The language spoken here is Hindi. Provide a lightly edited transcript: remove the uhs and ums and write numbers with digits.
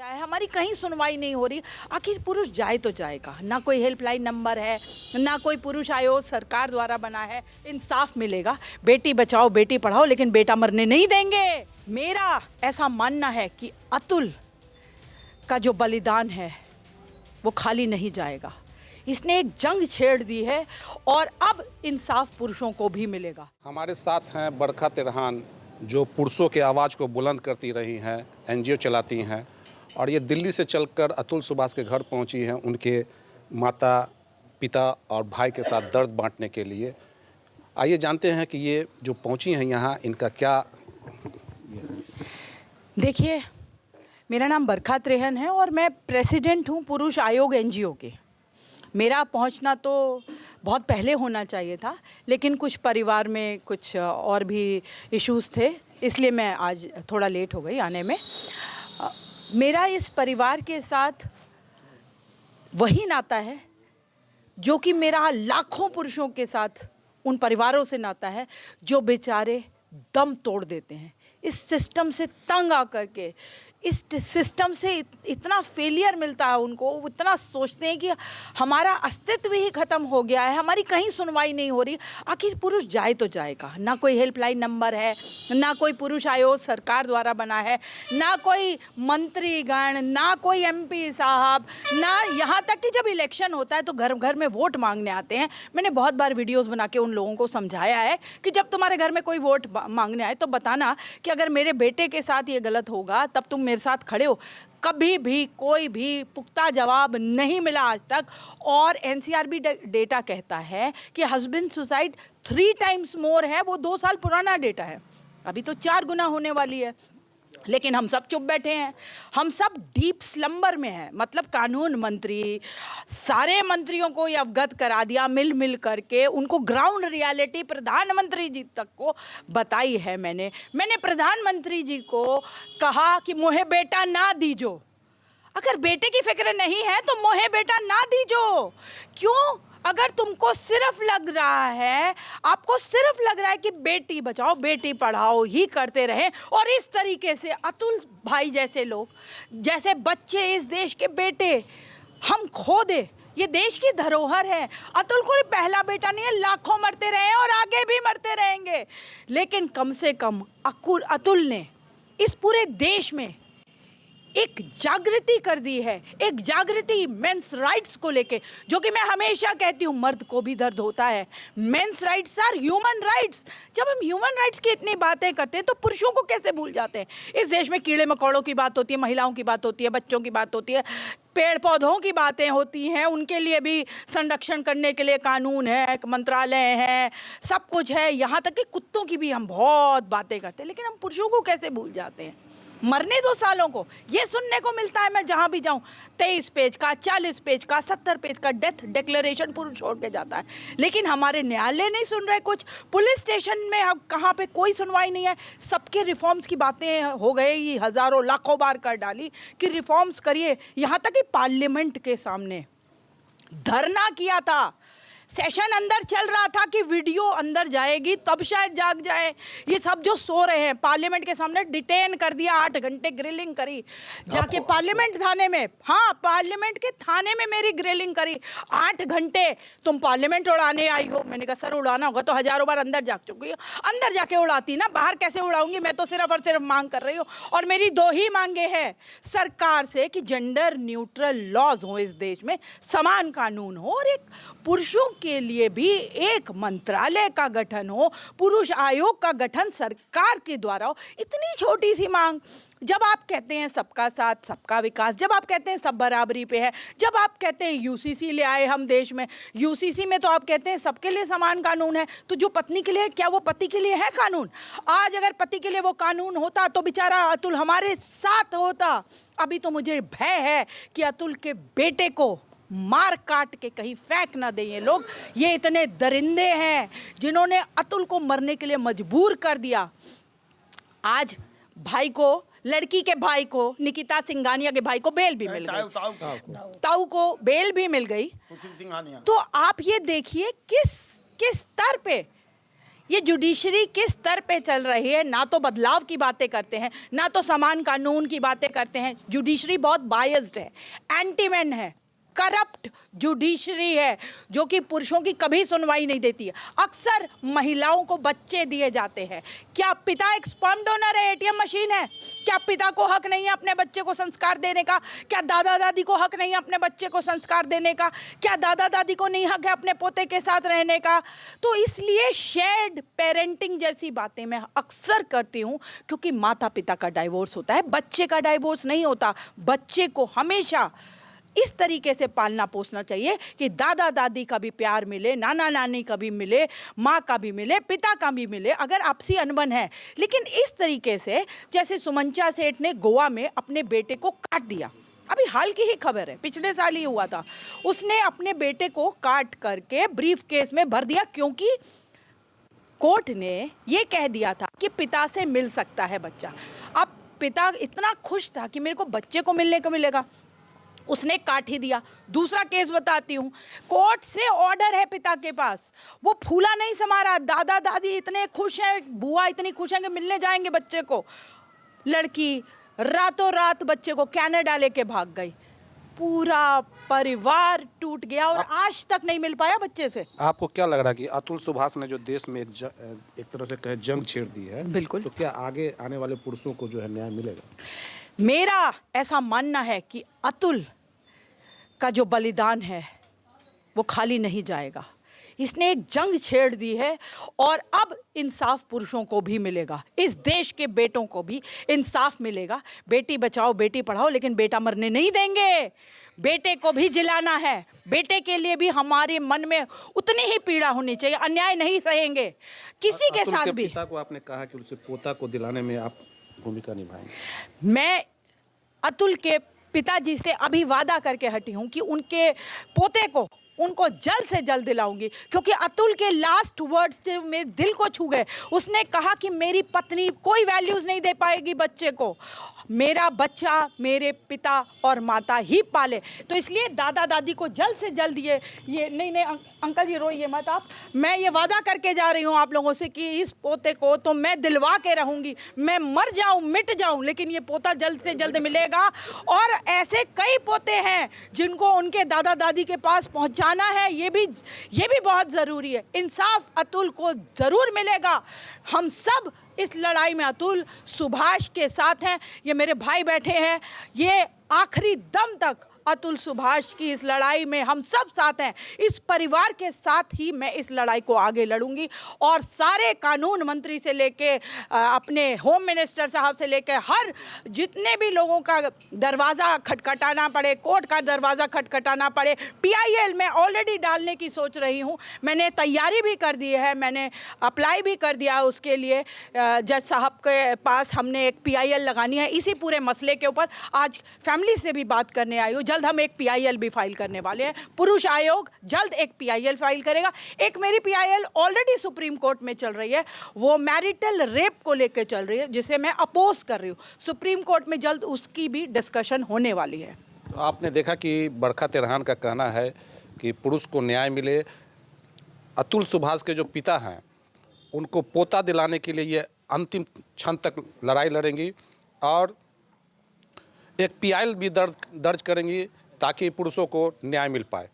है, हमारी कहीं सुनवाई नहीं हो रही। आखिर पुरुष जाए तो जाए कहाँ? ना कोई हेल्पलाइन नंबर है, ना कोई पुरुष आयोग सरकार द्वारा बना है। इंसाफ मिलेगा, बेटी बचाओ बेटी पढ़ाओ, लेकिन बेटा मरने नहीं देंगे। मेरा ऐसा मानना है कि अतुल का जो बलिदान है वो खाली नहीं जाएगा। इसने एक जंग छेड़ दी है और अब इंसाफ पुरुषों को भी मिलेगा। हमारे साथ हैं बरखा तिरहान, जो पुरुषों के आवाज़ को बुलंद करती रही हैं, एनजीओ चलाती हैं, और ये दिल्ली से चलकर अतुल सुभाष के घर पहुंची हैं उनके माता पिता और भाई के साथ दर्द बांटने के लिए। आइए जानते हैं कि ये जो पहुंची हैं यहाँ, इनका क्या। देखिए, मेरा नाम बरखा तिरहान है और मैं प्रेसिडेंट हूँ पुरुष आयोग एनजीओ के। मेरा पहुंचना तो बहुत पहले होना चाहिए था, लेकिन कुछ परिवार में कुछ और भी इश्यूज़ थे, इसलिए मैं आज थोड़ा लेट हो गई आने में। मेरा इस परिवार के साथ वही नाता है जो कि मेरा लाखों पुरुषों के साथ उन परिवारों से नाता है जो बेचारे दम तोड़ देते हैं इस सिस्टम से तंग आकर के। इस सिस्टम से इतना फेलियर मिलता है उनको, वो इतना सोचते हैं कि हमारा अस्तित्व ही ख़त्म हो गया है, हमारी कहीं सुनवाई नहीं हो रही। आखिर पुरुष जाए तो जाए कहाँ? ना कोई हेल्पलाइन नंबर है, ना कोई पुरुष आयोग सरकार द्वारा बना है, ना कोई मंत्रीगण, ना कोई एमपी साहब, ना यहाँ तक कि जब इलेक्शन होता है तो घर घर में वोट मांगने आते हैं। मैंने बहुत बार वीडियोस बना के उन लोगों को समझाया है कि जब तुम्हारे घर में कोई वोट मांगने आए तो बताना कि अगर मेरे बेटे के साथ ये गलत होगा तब तुम मेरे साथ खड़े हो। कभी भी कोई भी पुख्ता जवाब नहीं मिला आज तक। और एनसीआरबी डेटा कहता है कि हस्बैंड सुसाइड 3 टाइम्स मोर है। वो 2 साल पुराना डेटा है, अभी तो 4 गुना होने वाली है। लेकिन हम सब चुप बैठे हैं, हम सब डीप स्लम्बर में हैं। मतलब कानून मंत्री सारे मंत्रियों को ये अवगत करा दिया मिल मिल करके, उनको ग्राउंड रियलिटी प्रधानमंत्री जी तक को बताई है। मैंने प्रधानमंत्री जी को कहा कि मोहे बेटा ना दीजो। अगर बेटे की फिक्र नहीं है तो मोहे बेटा ना दीजो। क्यों? अगर तुमको सिर्फ लग रहा है, आपको सिर्फ लग रहा है कि बेटी बचाओ बेटी पढ़ाओ ही करते रहें, और इस तरीके से अतुल भाई जैसे लोग, जैसे बच्चे, इस देश के बेटे हम खो दे। ये देश की धरोहर है। अतुल कोई पहला बेटा नहीं है, लाखों मरते रहे और आगे भी मरते रहेंगे, लेकिन कम से कम अतुल ने इस पूरे देश में एक जागृति कर दी है। एक जागृति मेंस राइट्स को लेके, जो कि मैं हमेशा कहती हूँ मर्द को भी दर्द होता है। Men's rights are human rights. जब हम ह्यूमन राइट्स की इतनी बातें करते हैं तो पुरुषों को कैसे भूल जाते हैं? इस देश में कीड़े मकोड़ों की बात होती है, महिलाओं की बात होती है, बच्चों की बात होती है, पेड़ पौधों की बातें होती हैं, उनके लिए भी संरक्षण करने के लिए कानून है, मंत्रालय है, सब कुछ है। यहाँ तक कि कुत्तों की भी हम बहुत बातें करते हैं, लेकिन हम पुरुषों को कैसे भूल जाते हैं? मरने 2 सालों को ये सुनने को मिलता है, मैं जहाँ भी जाऊँ 23 पेज का, 40 पेज का, 70 पेज का डेथ डिक्लेरेशन पुरुष छोड़ के जाता है। लेकिन हमारे न्यायालय नहीं सुन रहे, कुछ पुलिस स्टेशन में अब कहाँ पे कोई सुनवाई नहीं है। सबके रिफॉर्म्स की बातें हो गई, हज़ारों लाखों बार कर डाली कि रिफॉर्म्स करिए। यहाँ तक कि पार्लियामेंट के सामने धरना किया था। सेशन अंदर चल रहा था कि वीडियो अंदर जाएगी तब शायद जाग जाए। ये सब जो सो रहे हैं पार्लियामेंट के सामने डिटेन कर दिया, 8 घंटे ग्रिलिंग करी जाके पार्लियामेंट थाने में। हाँ, पार्लियामेंट के थाने में मेरी ग्रिलिंग करी 8 घंटे। तुम पार्लियामेंट उड़ाने आई हो? मैंने कहा सर उड़ाना होगा तो हज़ारों बार अंदर जाग चुकी हो, अंदर जाके उड़ाती ना, बाहर कैसे उड़ाऊंगी? मैं तो सिर्फ और सिर्फ मांग कर रही हूँ, और मेरी 2 ही मांगे हैं सरकार से कि जेंडर न्यूट्रल लॉज हो इस देश में, समान कानून हो, और एक पुरुषों के लिए भी एक मंत्रालय का गठन हो, पुरुष आयोग का गठन सरकार के द्वारा हो। इतनी छोटी सी मांग। जब आप कहते हैं सबका साथ सबका विकास, जब आप कहते हैं सब बराबरी पे है, जब आप कहते हैं यूसीसी ले आए हम देश में, यूसीसी में तो आप कहते हैं सबके लिए समान कानून है, तो जो पत्नी के लिए है क्या वो पति के लिए है कानून? आज अगर पति के लिए वो कानून होता तो बेचारा अतुल हमारे साथ होता। अभी तो मुझे भय है कि अतुल के बेटे को मार काट के कहीं फेंक ना दें ये लोग। ये इतने दरिंदे हैं जिन्होंने अतुल को मरने के लिए मजबूर कर दिया। आज भाई को, लड़की के भाई को, निकिता सिंघानिया के भाई को बेल भी मिल गई, ताऊ को बेल भी मिल गई। तो आप ये देखिए किस स्तर पे ये जुडिशरी किस स्तर पे चल रही है, ना तो बदलाव की बातें करते हैं, ना तो समान कानून की बातें करते हैं। जुडिशरी बहुत बायस्ड है, एंटीमैन है, करप्ट जुडिशरी है, जो कि पुरुषों की कभी सुनवाई नहीं देती है। अक्सर महिलाओं को बच्चे दिए जाते हैं। क्या पिता एक स्पर्म डोनर है, एटीएम मशीन है? क्या पिता को हक नहीं है अपने बच्चे को संस्कार देने का? क्या दादा दादी को हक नहीं है अपने बच्चे को संस्कार देने का? क्या दादा दादी को नहीं हक है अपने पोते के साथ रहने का? तो इसलिए शेयर्ड पेरेंटिंग जैसी बातें मैं अक्सर करती हूँ, क्योंकि माता पिता का डाइवोर्स होता है, बच्चे का डाइवोर्स नहीं होता। बच्चे को हमेशा इस तरीके से पालना पोसना चाहिए कि दादा दादी का भी प्यार मिले, नाना नानी का भी मिले, माँ का भी मिले, पिता का भी मिले, अगर आपसी अनबन है। लेकिन इस तरीके से, जैसे सुमंचा सेठ ने गोवा में अपने बेटे को काट दिया, अभी हाल की ही खबर है, पिछले साल ही हुआ था, उसने अपने बेटे को काट करके ब्रीफ केस में भर दिया, क्योंकि कोर्ट ने ये कह दिया था कि पिता से मिल सकता है बच्चा। अब पिता इतना खुश था कि मेरे को बच्चे को मिलने को मिलेगा, उसने काट ही दिया। दूसरा केस बताती हूँ, कोर्ट से ऑर्डर है पिता के पास, वो फूला नहीं समा रहा। दादा दादी इतने खुश हैं, बुआ इतनी खुश हैं कि मिलने जाएंगे बच्चे को। लड़की रातों रात बच्चे को कनाडा लेके भाग गई, पूरा परिवार टूट गया और आज तक नहीं मिल पाया बच्चे से। आपको क्या लग रहा है कि अतुल सुभाष ने जो देश में एक तरह से कहे जंग छेड़ दी है, बिल्कुल, तो क्या आगे आने वाले पुरुषों को जो है न्याय मिलेगा? मेरा ऐसा मानना है कि अतुल का जो बलिदान है वो खाली नहीं जाएगा। इसने एक जंग छेड़ दी है और अब इंसाफ पुरुषों को भी मिलेगा, इस देश के बेटों को भी इंसाफ मिलेगा। बेटी बचाओ बेटी पढ़ाओ, लेकिन बेटा मरने नहीं देंगे, बेटे को भी जिलाना है। बेटे के लिए भी हमारे मन में उतनी ही पीड़ा होनी चाहिए, अन्याय नहीं सहेंगे किसी के साथ भी। पिता को आपने कहा कि उनसे पोता को दिलाने में आप भूमिका निभाएंगे। मैं अतुल के पिताजी से अभी वादा करके हटी हूँ कि उनके पोते को उनको जल्द से जल्द दिलाऊंगी, क्योंकि अतुल के लास्ट वर्ड्स से मेरे दिल को छू गए। उसने कहा कि मेरी पत्नी कोई वैल्यूज़ नहीं दे पाएगी बच्चे को, मेरा बच्चा मेरे पिता और माता ही पाले। तो इसलिए दादा दादी को जल्द से जल्द ये नहीं अंकल जी रोइए मत आप, मैं ये वादा करके जा रही हूँ आप लोगों से कि इस पोते को तो मैं दिलवा के रहूँगी, मैं मर जाऊँ मिट जाऊँ, लेकिन ये पोता जल्द से जल्द मिलेगा। और ऐसे कई पोते हैं जिनको उनके दादा दादी के पहुँच पहुँचाना है, ये भी बहुत ज़रूरी है। इंसाफ अतुल को ज़रूर मिलेगा। हम सब इस लड़ाई में अतुल सुभाष के साथ हैं। ये मेरे भाई बैठे हैं, ये आखिरी दम तक अतुल सुभाष की इस लड़ाई में हम सब साथ हैं। इस परिवार के साथ ही मैं इस लड़ाई को आगे लड़ूंगी और सारे कानून मंत्री से लेके अपने होम मिनिस्टर साहब से लेके हर जितने भी लोगों का दरवाज़ा खटखटाना पड़े, कोर्ट का दरवाज़ा खटखटाना पड़े, PIL मैं ऑलरेडी डालने की सोच रही हूँ। मैंने तैयारी भी कर दी है, मैंने अप्लाई भी कर दिया उसके लिए। जज साहब के पास हमने एक PIL लगानी है इसी पूरे मसले के ऊपर। आज फैमिली से भी बात करने आई हूँ, जल्द हम एक PIL भी फाइल करने वाले हैं। पुरुष आयोग जल्द एक PIL फाइल करेगा। एक मेरी PIL ऑलरेडी सुप्रीम कोर्ट में चल रही है, वो मैरिटल रेप को लेकर चल रही है, जिसे मैं अपोज कर रही हूँ। सुप्रीम कोर्ट में जल्द उसकी भी डिस्कशन होने वाली है। तो आपने देखा कि बरखा तिरहान का कहना है कि पुरुष को न्याय मिले। अतुल सुभाष के जो पिता हैं उनको पोता दिलाने के लिए ये अंतिम क्षण तक लड़ाई लड़ेंगी और एक PIL भी दर्ज करेंगी ताकि पुरुषों को न्याय मिल पाए।